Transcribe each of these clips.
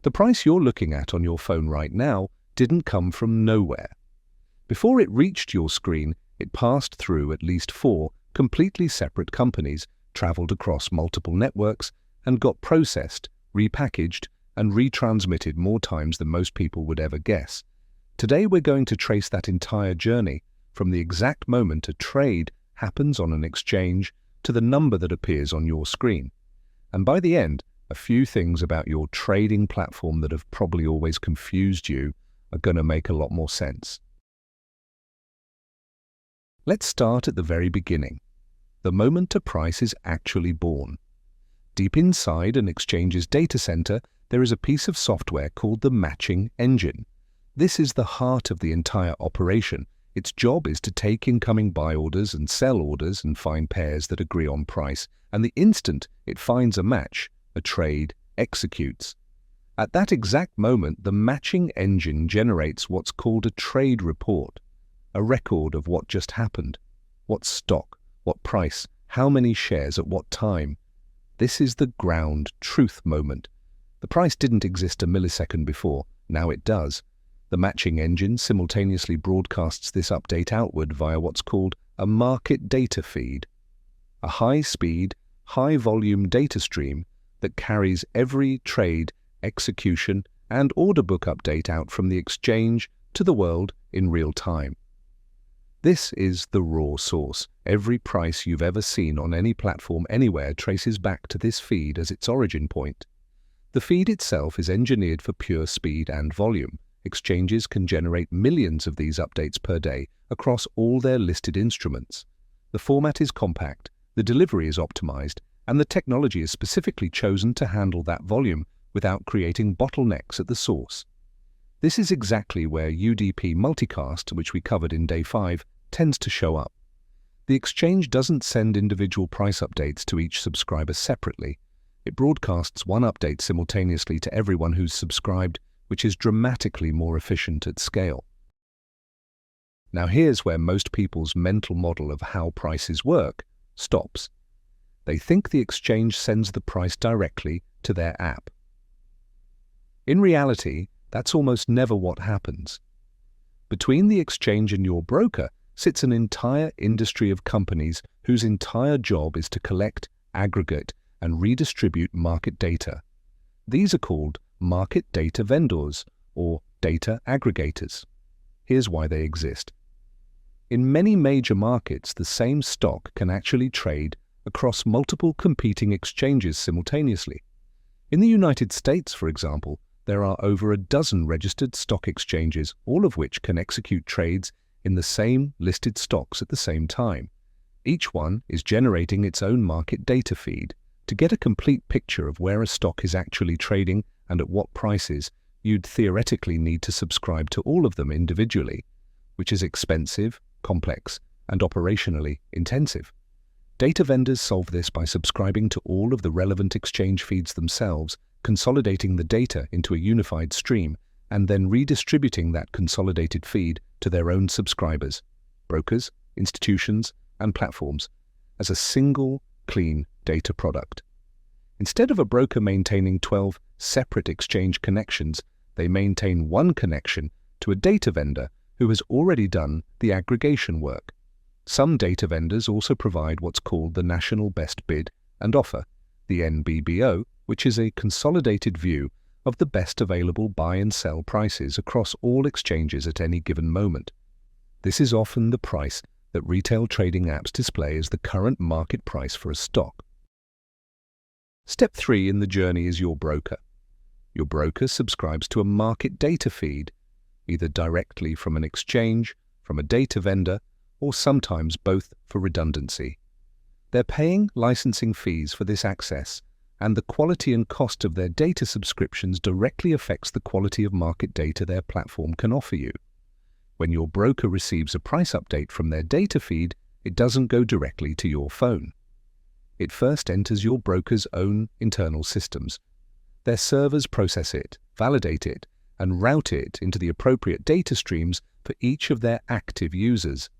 The price you're looking at on your phone right now didn't come from nowhere. Before it reached your screen, it passed through at least 4 completely separate companies, traveled across multiple networks, and got processed, repackaged, and retransmitted more times than most people would ever guess. Today we're going to trace that entire journey, from the exact moment a trade happens on an exchange to the number that appears on your screen. And by the end, a few things about your trading platform that have probably always confused you are going to make a lot more sense. Let's start at the very beginning, the moment a price is actually born. Deep inside an exchange's data center, there is a piece of software called the matching engine. This is the heart of the entire operation. Its job is to take incoming buy orders and sell orders and find pairs that agree on price, and the instant it finds a match, a trade executes. At that exact moment, the matching engine generates what's called a trade report, a record of what just happened, what stock, what price, how many shares at what time. This is the ground truth moment. The price didn't exist a millisecond before, now it does. The matching engine simultaneously broadcasts this update outward via what's called a market data feed, a high-speed, high-volume data stream that carries every trade, execution, and order book update out from the exchange to the world in real time. This is the raw source. Every price you've ever seen on any platform anywhere traces back to this feed as its origin point. The feed itself is engineered for pure speed and volume. Exchanges can generate millions of these updates per day across all their listed instruments. The format is compact, the delivery is optimized, and the technology is specifically chosen to handle that volume without creating bottlenecks at the source. This is exactly where UDP multicast, which we covered in Day 5, tends to show up. The exchange doesn't send individual price updates to each subscriber separately. It broadcasts one update simultaneously to everyone who's subscribed, which is dramatically more efficient at scale. Now here's where most people's mental model of how prices work stops. They think the exchange sends the price directly to their app. In reality, that's almost never what happens. Between the exchange and your broker sits an entire industry of companies whose entire job is to collect, aggregate, and redistribute market data. These are called market data vendors, or data aggregators. Here's why they exist. In many major markets, the same stock can actually trade across multiple competing exchanges simultaneously. In the United States, for example, there are over a dozen registered stock exchanges, all of which can execute trades in the same listed stocks at the same time. Each one is generating its own market data feed. To get a complete picture of where a stock is actually trading and at what prices, you'd theoretically need to subscribe to all of them individually, which is expensive, complex, and operationally intensive. Data vendors solve this by subscribing to all of the relevant exchange feeds themselves, consolidating the data into a unified stream, and then redistributing that consolidated feed to their own subscribers, brokers, institutions, and platforms, as a single, clean data product. Instead of a broker maintaining 12 separate exchange connections, they maintain one connection to a data vendor who has already done the aggregation work. Some data vendors also provide what's called the National Best Bid and Offer, the NBBO, which is a consolidated view of the best available buy and sell prices across all exchanges at any given moment. This is often the price that retail trading apps display as the current market price for a stock. Step 3 in the journey is your broker. Your broker subscribes to a market data feed, either directly from an exchange, from a data vendor, or sometimes both for redundancy. They're paying licensing fees for this access, and the quality and cost of their data subscriptions directly affects the quality of market data their platform can offer you. When your broker receives a price update from their data feed, it doesn't go directly to your phone. It first enters your broker's own internal systems. Their servers process it, validate it, and route it into the appropriate data streams for each of their active users.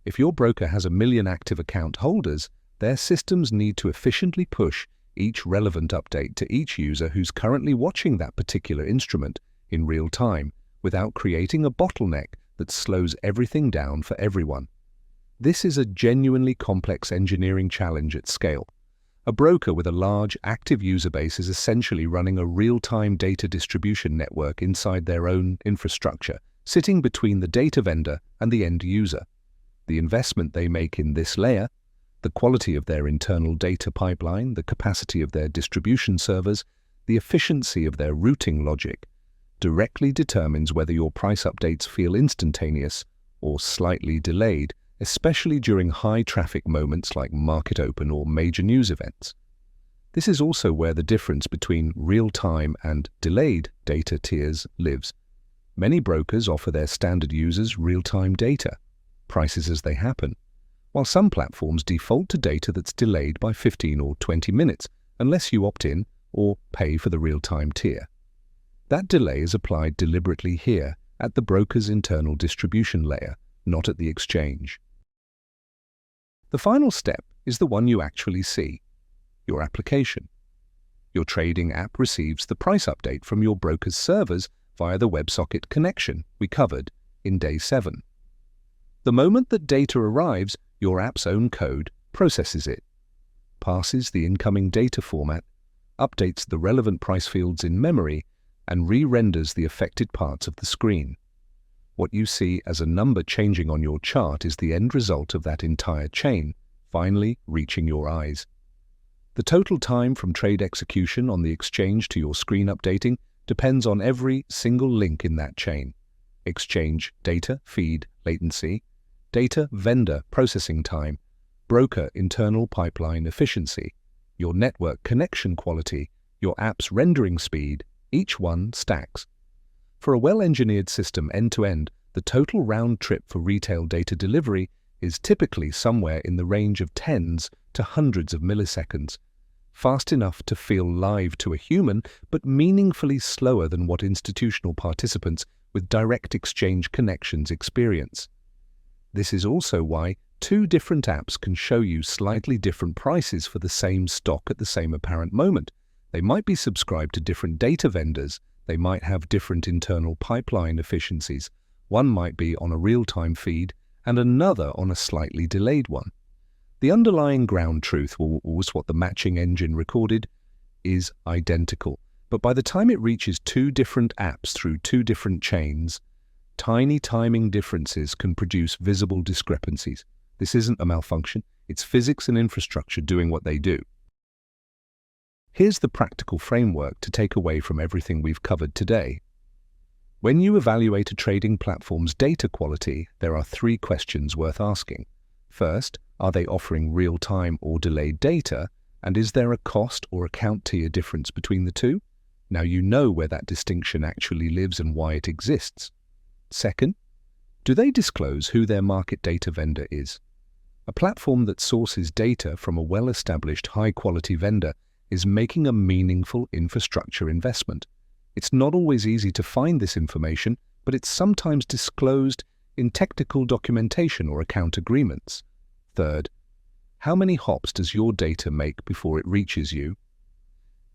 If your broker has 1 million active account holders, their systems need to efficiently push each relevant update to each user who's currently watching that particular instrument in real time without creating a bottleneck that slows everything down for everyone. This is a genuinely complex engineering challenge at scale. A broker with a large, active user base is essentially running a real-time data distribution network inside their own infrastructure, sitting between the data vendor and the end user. The investment they make in this layer, the quality of their internal data pipeline, the capacity of their distribution servers, the efficiency of their routing logic, directly determines whether your price updates feel instantaneous or slightly delayed, especially during high-traffic moments like market open or major news events. This is also where the difference between real-time and delayed data tiers lives. Many brokers offer their standard users real-time data, prices as they happen, while some platforms default to data that's delayed by 15 or 20 minutes unless you opt in or pay for the real-time tier. That delay is applied deliberately here at the broker's internal distribution layer, not at the exchange. The final step is the one you actually see, your application. Your trading app receives the price update from your broker's servers via the WebSocket connection we covered in Day 7. The moment that data arrives, your app's own code processes it, passes the incoming data format, updates the relevant price fields in memory, and re-renders the affected parts of the screen. What you see as a number changing on your chart is the end result of that entire chain, finally reaching your eyes. The total time from trade execution on the exchange to your screen updating depends on every single link in that chain. Exchange data feed latency, data vendor processing time, broker internal pipeline efficiency, your network connection quality, your app's rendering speed, each one stacks. For a well-engineered system end-to-end, the total round trip for retail data delivery is typically somewhere in the range of tens to hundreds of milliseconds, fast enough to feel live to a human, but meaningfully slower than what institutional participants with direct exchange connections experience. This is also why two different apps can show you slightly different prices for the same stock at the same apparent moment. They might be subscribed to different data vendors. They might have different internal pipeline efficiencies. One might be on a real-time feed and another on a slightly delayed one. The underlying ground truth, was what the matching engine recorded, is identical. But by the time it reaches two different apps through two different chains, tiny timing differences can produce visible discrepancies. This isn't a malfunction. It's physics and infrastructure doing what they do. Here's the practical framework to take away from everything we've covered today. When you evaluate a trading platform's data quality, there are three questions worth asking. First, are they offering real-time or delayed data? And is there a cost or account tier difference between the two? Now you know where that distinction actually lives and why it exists. Second, do they disclose who their market data vendor is? A platform that sources data from a well-established high-quality vendor is making a meaningful infrastructure investment. It's not always easy to find this information, but it's sometimes disclosed in technical documentation or account agreements. Third, how many hops does your data make before it reaches you?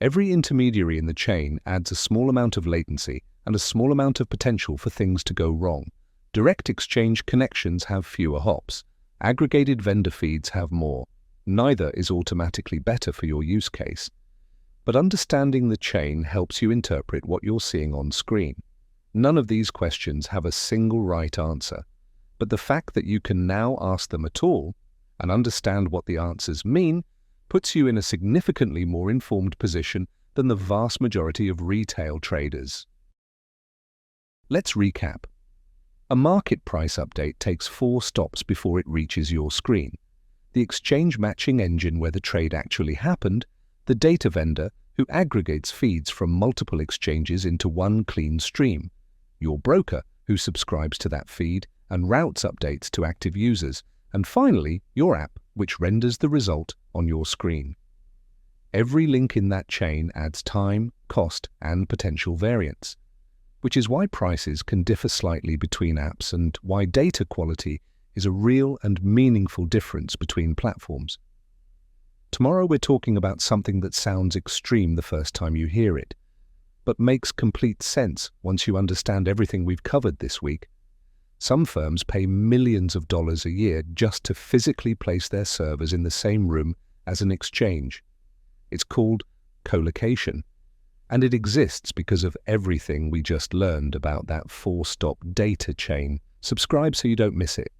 Every intermediary in the chain adds a small amount of latency and a small amount of potential for things to go wrong. Direct exchange connections have fewer hops. Aggregated vendor feeds have more. Neither is automatically better for your use case. But understanding the chain helps you interpret what you're seeing on screen. None of these questions have a single right answer, but the fact that you can now ask them at all and understand what the answers mean puts you in a significantly more informed position than the vast majority of retail traders. Let's recap. A market price update takes 4 stops before it reaches your screen. The exchange matching engine where the trade actually happened, the data vendor who aggregates feeds from multiple exchanges into one clean stream, your broker who subscribes to that feed and routes updates to active users, and finally, your app which renders the result on your screen. Every link in that chain adds time, cost, and potential variance, which is why prices can differ slightly between apps and why data quality is a real and meaningful difference between platforms. Tomorrow we're talking about something that sounds extreme the first time you hear it, but makes complete sense once you understand everything we've covered this week. Some firms pay millions of dollars a year just to physically place their servers in the same room as an exchange. It's called colocation, and it exists because of everything we just learned about that four-stop data chain. Subscribe so you don't miss it.